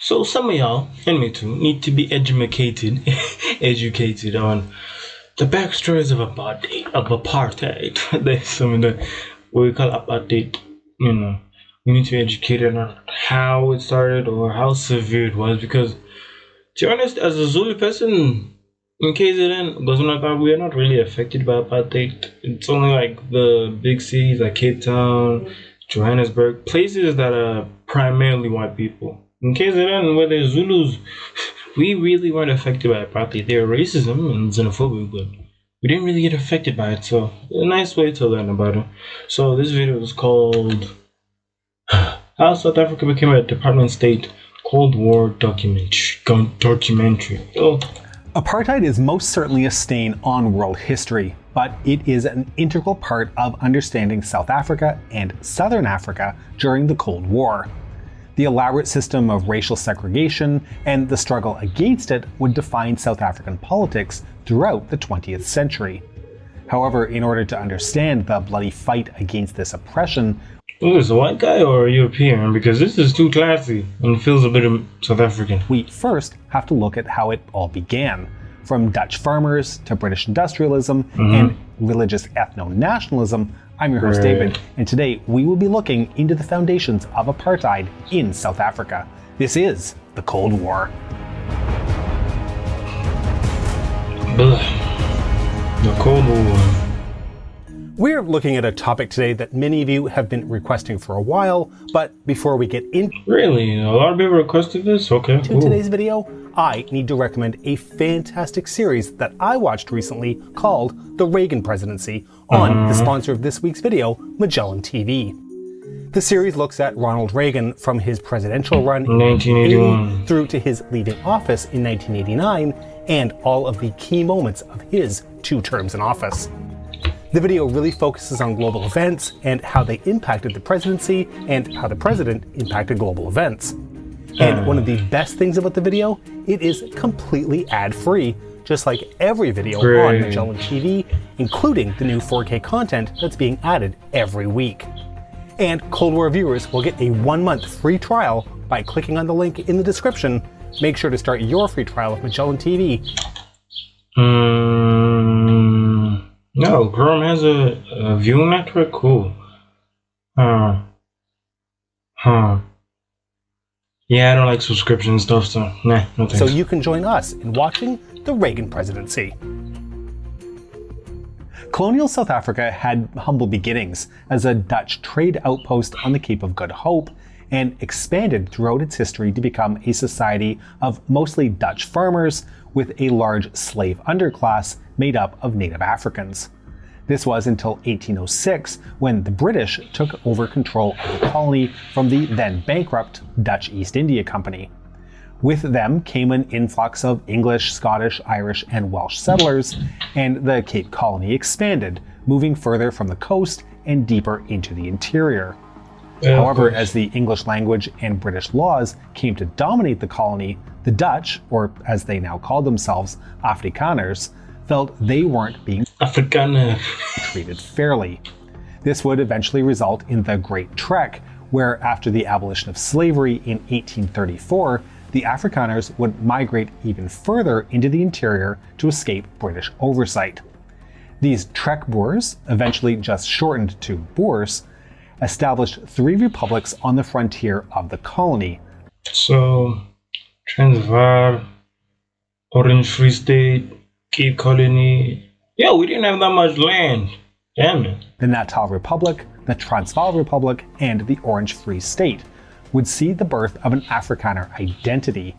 So some of y'all, and me too, need to be educated, educated on the backstories of apartheid. There's something that what we call apartheid. You know, we need to be educated on how it started or how severe it was. Because, to be honest, as a Zulu person in KZN, we are not really affected by apartheid. It's only like the big cities like Cape Town, Johannesburg, places that are primarily white people. In KZN, where there's Zulus, we really weren't affected by apartheid. There were racism and xenophobia, but we didn't really get affected by it. So, a nice way to learn about it. So, this video is called How South Africa Became a Department State Cold War Documentary. Oh. Apartheid is most certainly a stain on world history, but it is an integral part of understanding South Africa and Southern Africa during the Cold War. The elaborate system of racial segregation and the struggle against it would define South African politics throughout the 20th century. However, in order to understand the bloody fight against this oppression, Ooh, is a white guy or a European? Because this is too classy and feels a bit South African. we first have to look at how it all began. From Dutch farmers to British industrialism and religious ethno-nationalism, I'm your host David, and today we will be looking into the foundations of apartheid in South Africa. This is the Cold War. The Cold War. We're looking at a topic today that many of you have been requesting for a while, but before we get into Really? A lot of people requested this? Okay. today's video, I need to recommend a fantastic series that I watched recently called The Reagan Presidency on the sponsor of this week's video, Magellan TV. The series looks at Ronald Reagan from his presidential run in 1981 through to his leaving office in 1989 and all of the key moments of his 2 terms in office. The video really focuses on global events and how they impacted the presidency and how the president impacted global events. And one of the best things about the video, it is completely ad-free, just like every video on Magellan TV, including the new 4K content that's being added every week. And Cold War viewers will get a 1-month free trial by clicking on the link in the description. Make sure to start your free trial of Magellan TV. No, Chrome has a viewing network? Cool. Yeah, I don't like subscription stuff, so nah, no thanks. So you can join us in watching the Reagan presidency. Colonial South Africa had humble beginnings as a Dutch trade outpost on the Cape of Good Hope and expanded throughout its history to become a society of mostly Dutch farmers with a large slave underclass made up of native Africans. This was until 1806 when the British took over control of the colony from the then bankrupt Dutch East India Company. With them came an influx of English, Scottish, Irish, and Welsh settlers, and the Cape Colony expanded, moving further from the coast and deeper into the interior. However, as the English language and British laws came to dominate the colony, the Dutch, or as they now called themselves, Afrikaners, felt they weren't being Afrikaner treated fairly. This would eventually result in the Great Trek, where after the abolition of slavery in 1834, the Afrikaners would migrate even further into the interior to escape British oversight. These Trek Boers, eventually just shortened to Boers, established 3 republics on the frontier of the colony. So, Transvaal, Orange Free State, Cape Colony. Yeah, we didn't have that much land. Damn it. The Natal Republic, the Transvaal Republic, and the Orange Free State would see the birth of an Afrikaner identity.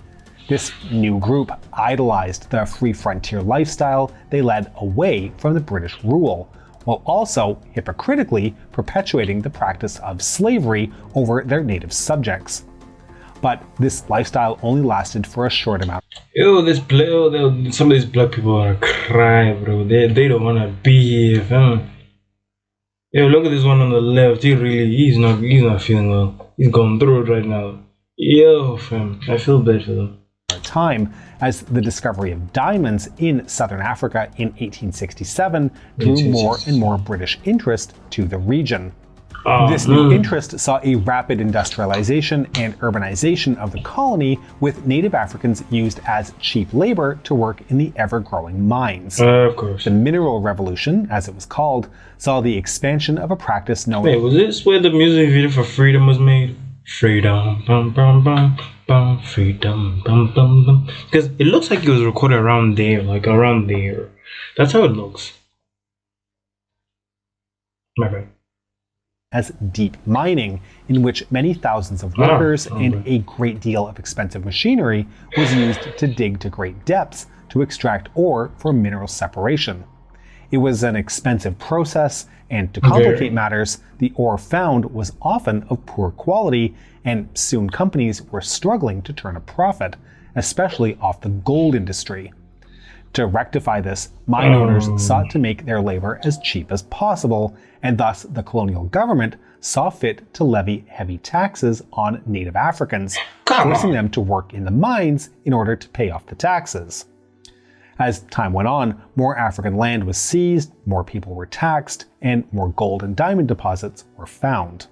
This new group idolized the free frontier lifestyle they led away from the British rule, while also hypocritically perpetuating the practice of slavery over their native subjects. But this lifestyle only lasted for a short amount. Yo, some of these black people are crying, bro. They don't want to be here, fam. Yo, look at this one on the left. He's not feeling well. He's going through it right now. Yo, fam, I feel bad for them. Time, as the discovery of diamonds in southern Africa in 1867 drew more and more British interest to the region. This new interest saw a rapid industrialization and urbanization of the colony, with native Africans used as cheap labor to work in the ever-growing mines. Of course. The Mineral Revolution, as it was called, saw the expansion of a practice known... Wait, was this where the music video for Freedom was made? Freedom, bum bum bum bum, freedom, bum bum bum. Because it looks like it was recorded around there, like around there. That's how it looks. My bad. As deep mining, in which many thousands of workers and a great deal of expensive machinery was used to dig to great depths to extract ore for mineral separation. It was an expensive process, and to complicate matters, the ore found was often of poor quality, and soon companies were struggling to turn a profit, especially off the gold industry. To rectify this, mine owners sought to make their labor as cheap as possible, and thus the colonial government saw fit to levy heavy taxes on native Africans, forcing them to work in the mines in order to pay off the taxes. As time went on, more African land was seized, more people were taxed, and more gold and diamond deposits were found.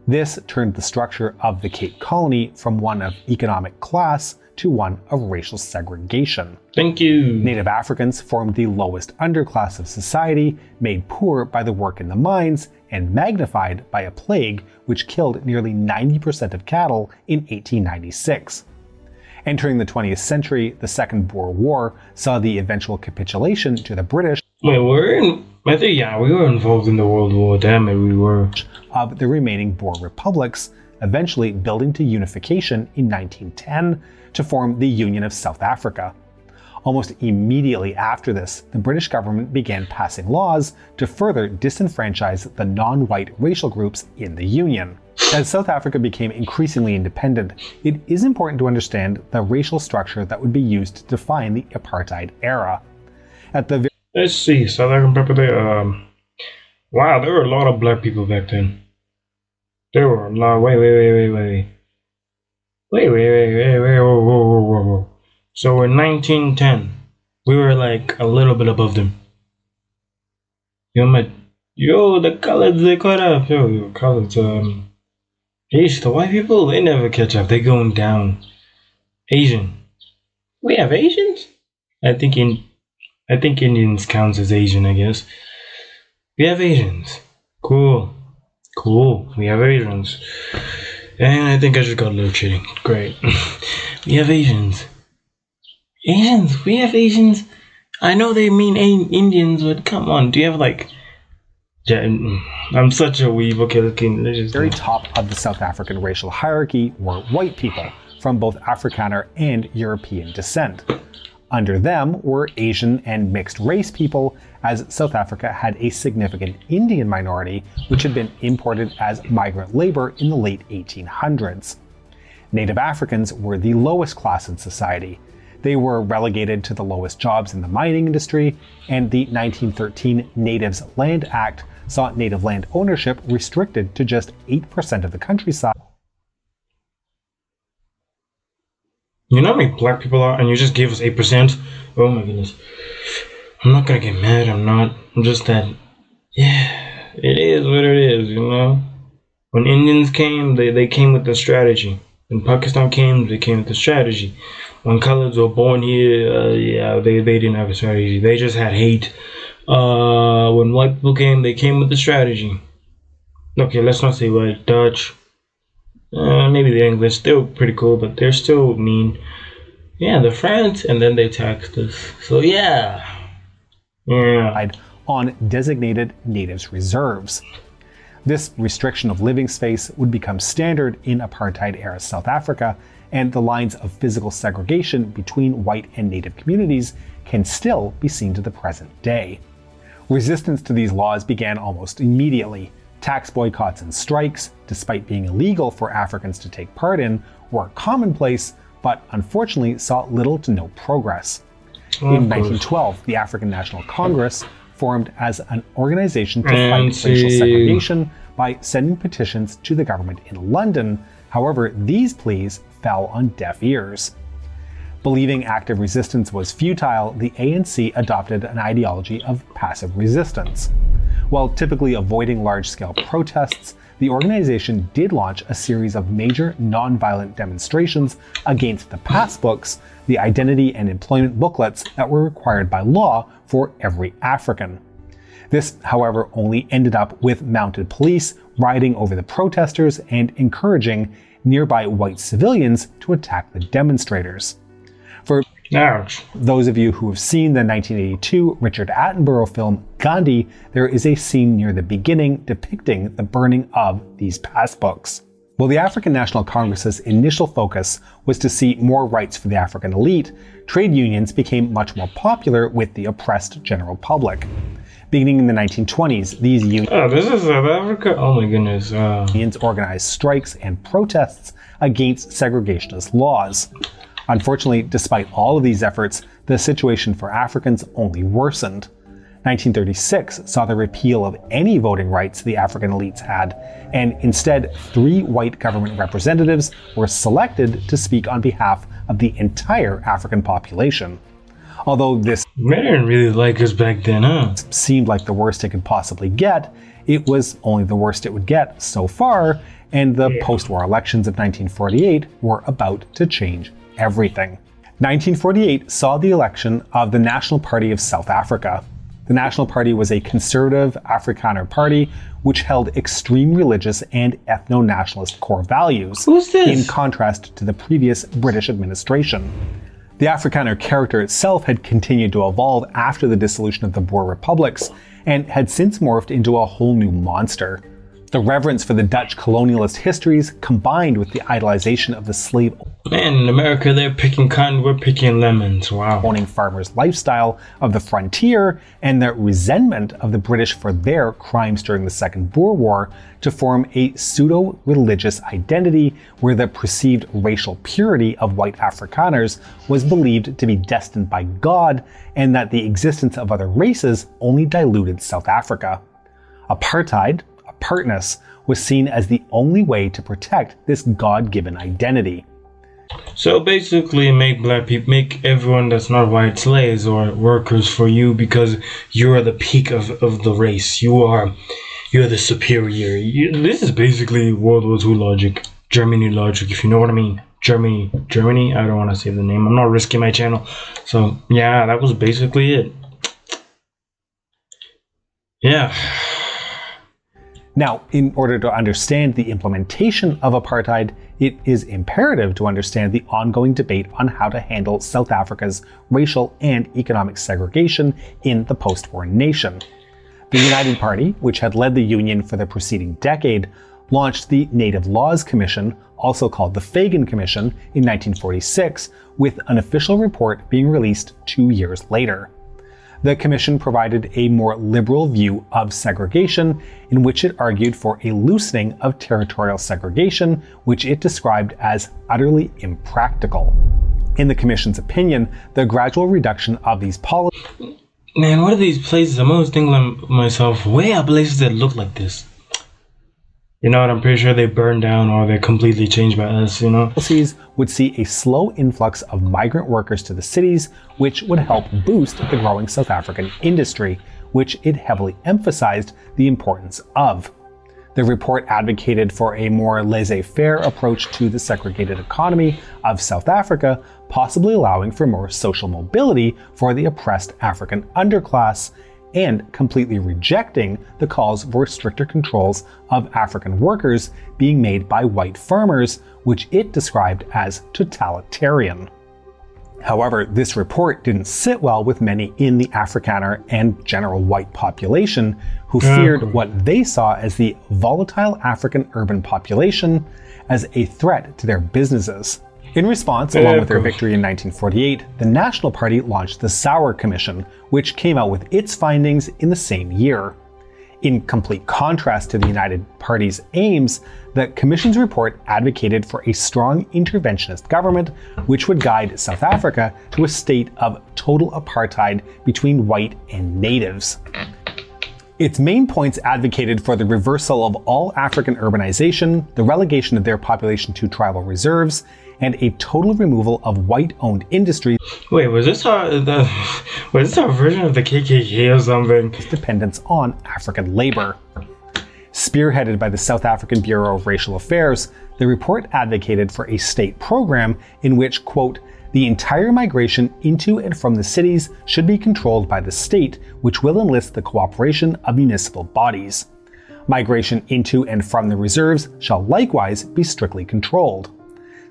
This turned the structure of the Cape Colony from one of economic class to one of racial segregation. Thank you. Native Africans formed the lowest underclass of society, made poor by the work in the mines, and magnified by a plague which killed nearly 90% of cattle in 1896. Entering the 20th century, the Second Boer War saw the eventual capitulation to the British Wait, we were involved in the World War. Damn it, we were. Of the remaining Boer republics, eventually building to unification in 1910 to form the Union of South Africa. Almost immediately after this, the British government began passing laws to further disenfranchise the non-white racial groups in the Union. As South Africa became increasingly independent, it is important to understand the racial structure that would be used to define the apartheid era. Let's see, South African people. Wow, there were a lot of black people back then. There were a lot. Wait. Whoa. So in 1910, we were like a little bit above them. The coloreds, they caught up. Yo, coloreds, Geez, the white people, they never catch up. They're going down. Asian. We have Asians? I think Indians counts as Asian, I guess. We have Asians. Cool. We have Asians. And I think I just got a little cheating. Great. We have Asians. We have Asians. I know they mean Indians, but come on. Do you have like... Yeah, I'm such a weeb. Okay, let's just... very top of the South African racial hierarchy were white people from both Afrikaner and European descent. Under them were Asian and mixed race people, as South Africa had a significant Indian minority which had been imported as migrant labor in the late 1800s. Native Africans were the lowest class in society. They were relegated to the lowest jobs in the mining industry, and the 1913 Natives Land Act saw native land ownership restricted to just 8% of the countryside. You know how many black people are, and you just gave us 8%? Oh my goodness. I'm not gonna get mad, I'm just that... Yeah, it is what it is, you know? When Indians came, they came with the strategy. When Pakistan came, they came with the strategy. When coloreds were born here, they didn't have a strategy. They just had hate. When white people came, they came with the strategy. Okay, let's not say white. Dutch. Maybe the English. They were pretty cool, but they're still mean. Yeah, the French, and then they taxed us. So yeah. On designated natives reserves. This restriction of living space would become standard in apartheid-era South Africa, and the lines of physical segregation between white and native communities can still be seen to the present day. Resistance to these laws began almost immediately. Tax boycotts and strikes, despite being illegal for Africans to take part in, were commonplace, but unfortunately saw little to no progress. In 1912, the African National Congress formed as an organization to fight racial segregation by sending petitions to the government in London. However, these pleas fell on deaf ears. Believing active resistance was futile, the ANC adopted an ideology of passive resistance. While typically avoiding large-scale protests, the organization did launch a series of major non-violent demonstrations against the passbooks, the identity and employment booklets that were required by law for every African. This, however, only ended up with mounted police riding over the protesters and encouraging nearby white civilians to attack the demonstrators. For those of you who have seen the 1982 Richard Attenborough film Gandhi, there is a scene near the beginning depicting the burning of these passbooks. While the African National Congress's initial focus was to see more rights for the African elite, trade unions became much more popular with the oppressed general public. Beginning in the 1920s, these unions this is South Africa? Oh my goodness. organized strikes and protests against segregationist laws. Unfortunately, despite all of these efforts, the situation for Africans only worsened. 1936 saw the repeal of any voting rights the African elites had, and instead 3 white government representatives were selected to speak on behalf of the entire African population. Although this They didn't really like us back then, huh? seemed like the worst it could possibly get, it was only the worst it would get so far, and the post-war elections of 1948 were about to change everything. 1948 saw the election of the National Party of South Africa. The National Party was a conservative Afrikaner party which held extreme religious and ethno-nationalist core values, Who's this? in contrast to the previous British administration. The Afrikaner character itself had continued to evolve after the dissolution of the Boer republics, and had since morphed into a whole new monster. The reverence for the Dutch colonialist histories combined with the idolization of the slave Man, in America they're picking cotton, we're picking lemons. Wow. owning farmers' lifestyle of the frontier, and the resentment of the British for their crimes during the Second Boer War to form a pseudo-religious identity where the perceived racial purity of white Afrikaners was believed to be destined by God, and that the existence of other races only diluted South Africa. Apartheid, apartness, was seen as the only way to protect this God-given identity. So basically make everyone that's not white slaves or workers for you because you are the peak of the race. You're the superior. This is basically World War II logic. Germany logic, if you know what I mean. Germany, I don't want to say the name. I'm not risking my channel. So yeah, that was basically it. Yeah. Now, in order to understand the implementation of apartheid, it is imperative to understand the ongoing debate on how to handle South Africa's racial and economic segregation in the post-war nation. The United Party, which had led the Union for the preceding decade, launched the Native Laws Commission, also called the Fagan Commission, in 1946, with an official report being released 2 years later. The commission provided a more liberal view of segregation, in which it argued for a loosening of territorial segregation, which it described as utterly impractical. In the commission's opinion, the gradual reduction of these policies... Man, what are these places? I'm always thinking to myself, where are places that look like this? You know what, I'm pretty sure they burned down or they're completely changed by us, you know? Policies would see a slow influx of migrant workers to the cities, which would help boost the growing South African industry, which it heavily emphasized the importance of. The report advocated for a more laissez-faire approach to the segregated economy of South Africa, possibly allowing for more social mobility for the oppressed African underclass, and completely rejecting the calls for stricter controls of African workers being made by white farmers, which it described as totalitarian. However, this report didn't sit well with many in the Afrikaner and general white population, who feared what they saw as the volatile African urban population as a threat to their businesses. In response, along with their victory in 1948, the National Party launched the Sauer Commission, which came out with its findings in the same year. In complete contrast to the United Party's aims, the Commission's report advocated for a strong interventionist government which would guide South Africa to a state of total apartheid between white and natives. Its main points advocated for the reversal of all African urbanization, the relegation of their population to tribal reserves, and a total removal of white-owned industries. Wait, was this how Was this a version of the KKK or something? Dependence on African labor. Spearheaded by the South African Bureau of Racial Affairs, the report advocated for a state program in which, quote, the entire migration into and from the cities should be controlled by the state, which will enlist the cooperation of municipal bodies. Migration into and from the reserves shall likewise be strictly controlled.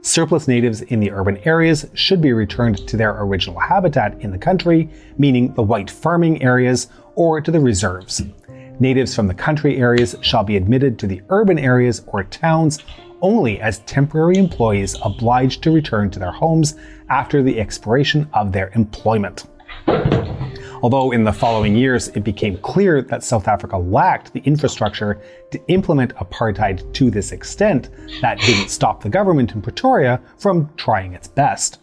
Surplus natives in the urban areas should be returned to their original habitat in the country, meaning the white farming areas, or to the reserves. Natives from the country areas shall be admitted to the urban areas or towns only as temporary employees obliged to return to their homes after the expiration of their employment. Although in the following years it became clear that South Africa lacked the infrastructure to implement apartheid to this extent, that didn't stop the government in Pretoria from trying its best.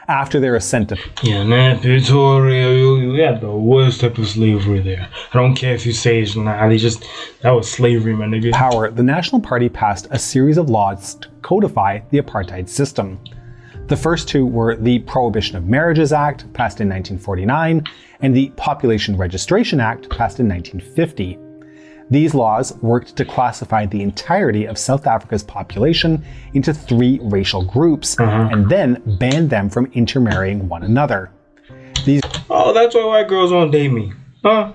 After their ascent to Pretoria, you had the worst type of slavery there. I don't care if you say it's not, that was slavery, my nigga. Power, the National Party passed a series of laws to codify the apartheid system. The first two were the Prohibition of Marriages Act, passed in 1949, and the Population Registration Act, passed in 1950. These laws worked to classify the entirety of South Africa's population into 3 racial groups, and then banned them from intermarrying one another. Oh, that's why white girls won't date me. Huh?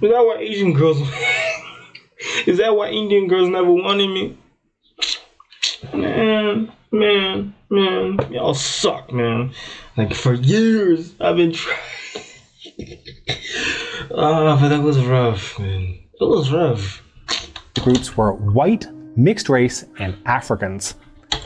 Is that why Asian girls... Is that why Indian girls never wanted me? Man, y'all suck, man. Like, for years, I've been trying. But that was rough, man. It was rough. The groups were white, mixed race, and Africans.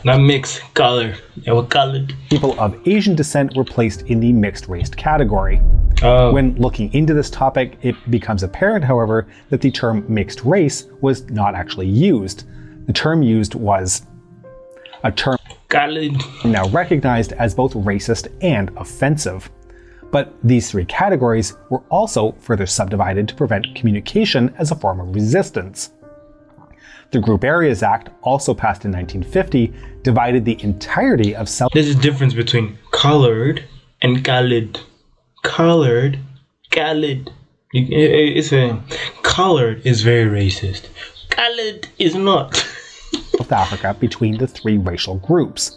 Not mixed, color. They were colored. People of Asian descent were placed in the mixed race category. When looking into this topic, it becomes apparent, however, that the term mixed race was not actually used. The term used was a term colored, now recognized as both racist and offensive. But these 3 categories were also further subdivided to prevent communication as a form of resistance. The Group Areas Act, also passed in 1950, divided the entirety of South... There's a difference between colored and colored. Colored, colored. It's a... Colored is very racist. Colored is not. South Africa between the 3 racial groups.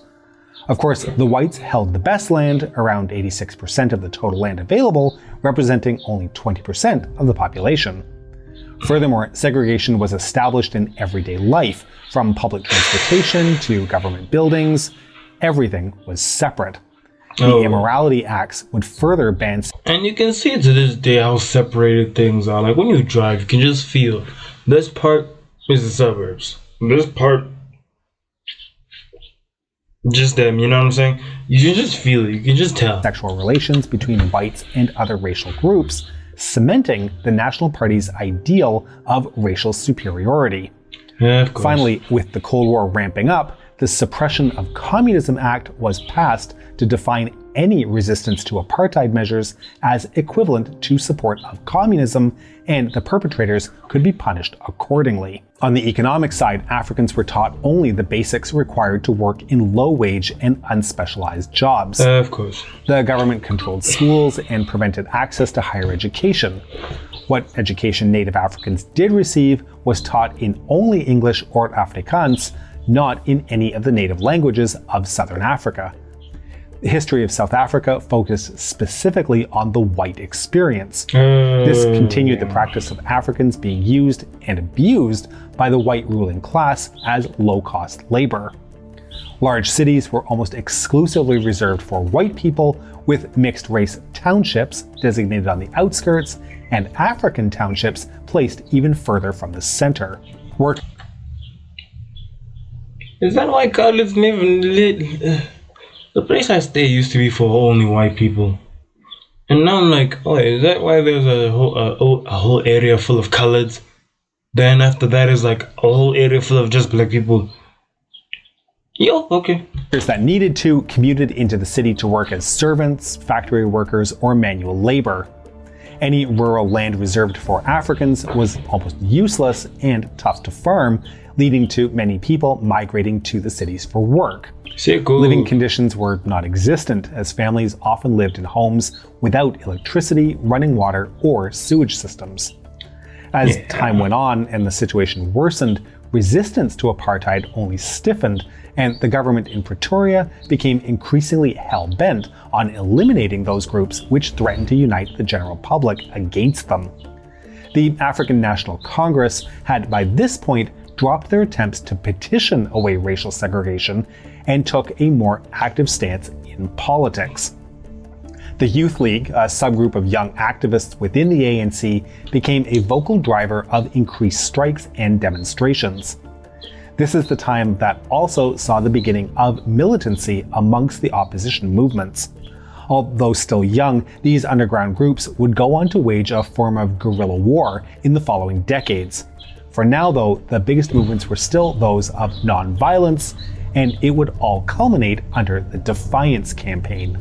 Of course, the whites held the best land, around 86% of the total land available, representing only 20% of the population. Furthermore, segregation was established in everyday life, from public transportation to government buildings. Everything was separate. The Immorality Acts would further ban... And you can see to this day how separated things are. Like, when you drive, you can just feel this part is the suburbs. This part... just them, you know what I'm saying? You can just feel it, you can just tell. Sexual relations between whites and other racial groups, cementing the National Party's ideal of racial superiority. Yeah, of course. Finally, with the Cold War ramping up, the Suppression of Communism Act was passed to define any resistance to apartheid measures as equivalent to support of communism, and the perpetrators could be punished accordingly. On the economic side, Africans were taught only the basics required to work in low-wage and unspecialized jobs. Of course. The government controlled schools and prevented access to higher education. What education native Africans did receive was taught in only English or Afrikaans, not in any of the native languages of Southern Africa. The history of South Africa focused specifically on the white experience. This continued the practice of Africans being used and abused by the white ruling class as low-cost labor. Large cities were almost exclusively reserved for white people, with mixed-race townships designated on the outskirts and African townships placed even further from the center. Is that why college never lit? The place I stay used to be for only white people, and now I'm like, oh, is that why there's a whole area full of coloreds? Then after that is like a whole area full of just black people. Yo, okay. That needed to commuted into the city to work as servants, factory workers, or manual labor. Any rural land reserved for Africans was almost useless and tough to farm, leading to many people migrating to the cities for work. Cool. Living conditions were non-existent, as families often lived in homes without electricity, running water, or sewage systems. As time went on and the situation worsened, resistance to apartheid only stiffened, and the government in Pretoria became increasingly hell-bent on eliminating those groups which threatened to unite the general public against them. The African National Congress had by this point dropped their attempts to petition away racial segregation and took a more active stance in politics. The Youth League, a subgroup of young activists within the ANC, became a vocal driver of increased strikes and demonstrations. This is the time that also saw the beginning of militancy amongst the opposition movements. Although still young, these underground groups would go on to wage a form of guerrilla war in the following decades. For now, though, the biggest movements were still those of non-violence, and it would all culminate under the Defiance Campaign.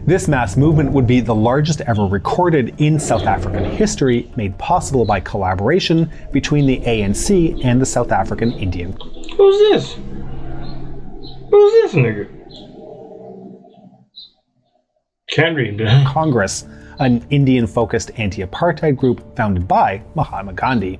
This mass movement would be the largest ever recorded in South African history, made possible by collaboration between the ANC and the South African Indian. Who's this? Who's this nigga? Can't read that. Congress, an Indian-focused anti-apartheid group founded by Mahatma Gandhi.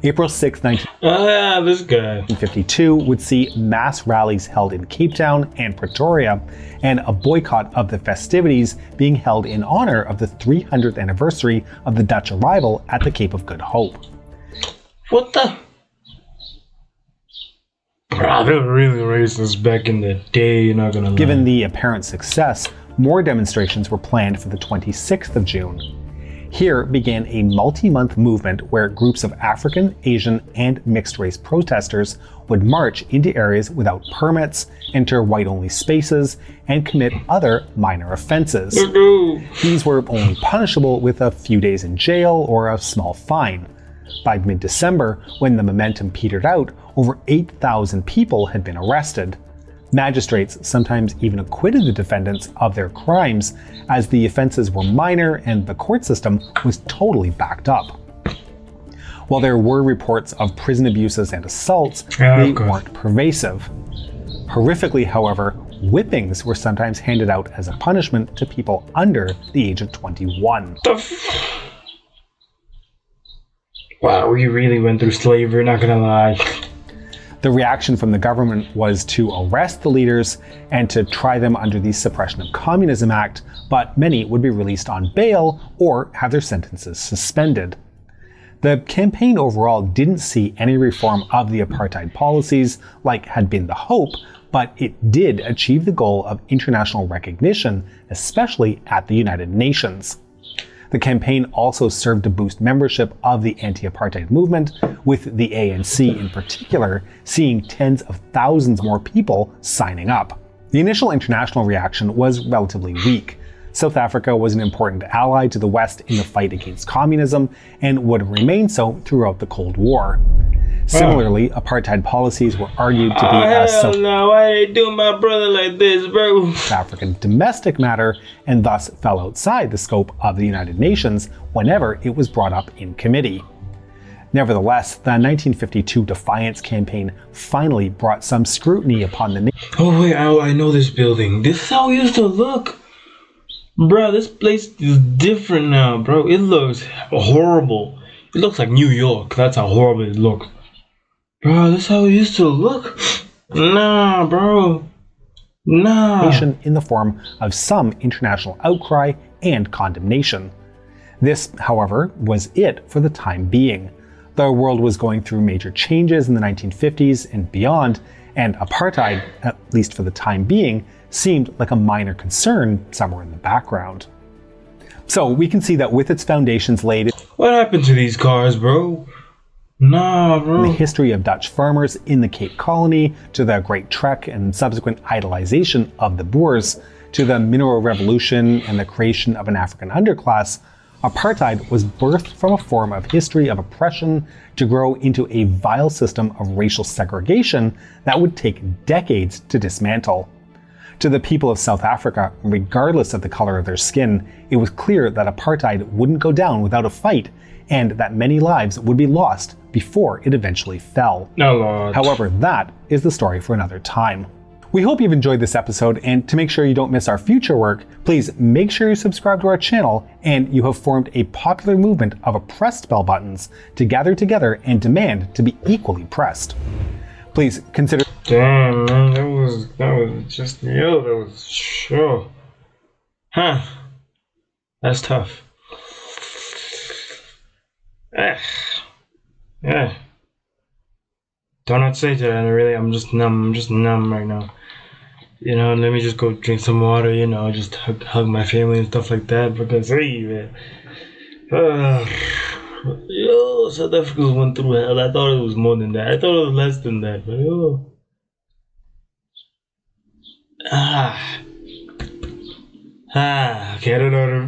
April 6, 1952 would see mass rallies held in Cape Town and Pretoria, and a boycott of the festivities being held in honor of the 300th anniversary of the Dutch arrival at the Cape of Good Hope. What the? Bro, they were really racist back in the day, you're not gonna lie. Given the apparent success, more demonstrations were planned for the 26th of June. Here began a multi-month movement where groups of African, Asian, and mixed-race protesters would march into areas without permits, enter white-only spaces, and commit other minor offenses. These were only punishable with a few days in jail or a small fine. By mid-December, when the momentum petered out, over 8,000 people had been arrested. Magistrates sometimes even acquitted the defendants of their crimes, as the offenses were minor and the court system was totally backed up. While there were reports of prison abuses and assaults, they weren't pervasive. Horrifically, however, whippings were sometimes handed out as a punishment to people under the age of 21. Wow, we really went through slavery, not gonna lie. The reaction from the government was to arrest the leaders and to try them under the Suppression of Communism Act, but many would be released on bail or have their sentences suspended. The campaign overall didn't see any reform of the apartheid policies like had been the hope, but it did achieve the goal of international recognition, especially at the United Nations. The campaign also served to boost membership of the anti-apartheid movement, with the ANC in particular seeing tens of thousands more people signing up. The initial international reaction was relatively weak. South Africa was an important ally to the West in the fight against communism, and would remain so throughout the Cold War. Similarly, apartheid policies were argued to be a South why they do my brother like this, bro? African domestic matter, and thus fell outside the scope of the United Nations whenever it was brought up in committee. Nevertheless, the 1952 Defiance Campaign finally brought some scrutiny upon the nation. Oh wait, I know this building. This is how it used to look. Bro, this place is different now, bro. It looks horrible. It looks like New York. That's how horrible it looks. Bro, this is how it used to look. Nah, bro. Nah. In the form of some international outcry and condemnation. This, however, was it for the time being. The world was going through major changes in the 1950s and beyond, and apartheid, at least for the time being, seemed like a minor concern somewhere in the background. So we can see that with its foundations laid, what happened to these cars, bro? Nah, bro. The history of Dutch farmers in the Cape Colony, to the Great Trek and subsequent idolization of the Boers, to the Mineral Revolution and the creation of an African underclass, apartheid was birthed from a form of history of oppression to grow into a vile system of racial segregation that would take decades to dismantle. To the people of South Africa, regardless of the color of their skin, it was clear that apartheid wouldn't go down without a fight, and that many lives would be lost before it eventually fell. No, Lord. However, that is the story for another time. We hope you've enjoyed this episode, and to make sure you don't miss our future work, please make sure you subscribe to our channel and you have formed a popular movement of oppressed bell buttons to gather together and demand to be equally pressed. Please consider. Damn, man, that was just yo, that was sure. Huh. That's tough. Yeah. Don't not say that, really. I'm just numb right now. You know, let me just go drink some water, you know, just hug my family and stuff like that, because, hey, man. Yo, South Africa went through hell. I thought it was more than that. I thought it was less than that, but yo. Okay, I don't know what to